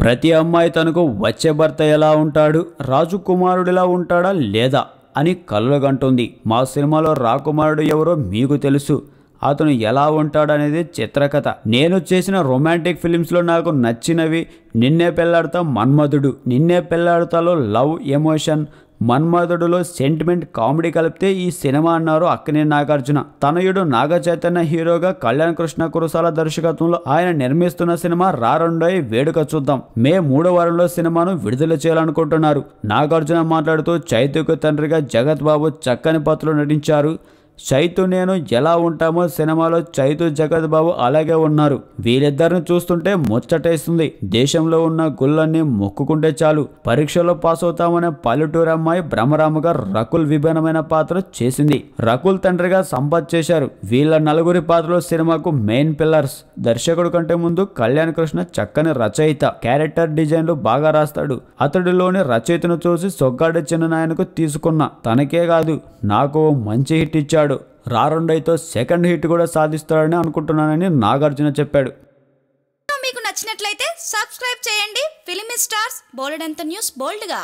ప్రతి అమ్మాయి తనకు వచ్చే భర్త ఎలా ఉంటాడు, రాజకుమారుడిలా ఉంటాడా లేదా అని కలలుగంటుంది. మా సినిమాలో రాకుమారుడు ఎవరో మీకు తెలుసు, అతను ఎలా ఉంటాడనేది చిత్రకథ. నేను చేసిన రొమాంటిక్ ఫిలిమ్స్లో నాకు నచ్చినవి నిన్నే పెళ్లాడతా, మన్మధుడు. నిన్నే పెళ్లాడతాలో లవ్ ఎమోషన్, మన్మధుడులో సెంటిమెంట్ కామెడీ కలిపితే ఈ సినిమా అన్నారు అక్కినేని నాగార్జున. తనయుడు నాగ చైతన్య హీరోగా, కళ్యాణ్ కృష్ణ కురసాల దర్శకత్వంలో ఆయన నిర్మిస్తున్న సినిమా రారండోయ్ వేడుక చూద్దాం మే 3వ వారంలో సినిమాను విడుదల చేయాలనుకుంటున్నారు. నాగార్జున మాట్లాడుతూ చైతుకు తండ్రిగా జగత్ బాబు చక్కని పాత్రలో నటించారు. చైతు నేను ఎలా ఉంటామో సినిమాలో చైతు జగత్ బాబు అలాగే ఉన్నారు. వీరిద్దరిని చూస్తుంటే ముచ్చటేస్తుంది. దేశంలో ఉన్న గుళ్ళన్నీ మొక్కుకుంటే చాలు పరీక్షలో పాస్ అవుతామనే పల్లెటూరు అమ్మాయి భ్రమరామగా రకుల్ విభిన్నమైన పాత్ర చేసింది. రకుల్ తండ్రిగా సంపత్ చేశారు. వీళ్ళ నలుగురి పాత్రలు సినిమాకు మెయిన్ పిల్లర్స్. దర్శకుడు కంటే ముందు కళ్యాణ్ కృష్ణ చక్కని రచయిత. క్యారెక్టర్ డిజైన్లు బాగా రాస్తాడు. అతడిలోని రచయితను చూసి సొగ్గాడి చిన్ననాయనకు తీసుకున్నా. తనకే కాదు నాకు మంచి హిట్ ఇచ్చాడు. రారండైతో సెకండ్ హిట్ కూడా సాధిస్తాడని అనుకుంటున్నానని నాగార్జున చెప్పాడు. మీకు నచ్చినట్లయితే సబ్స్క్రైబ్ చేయండి. ఫిలిమి స్టార్స్ బోల్డ్ అంత న్యూస్ బోల్డ్గా.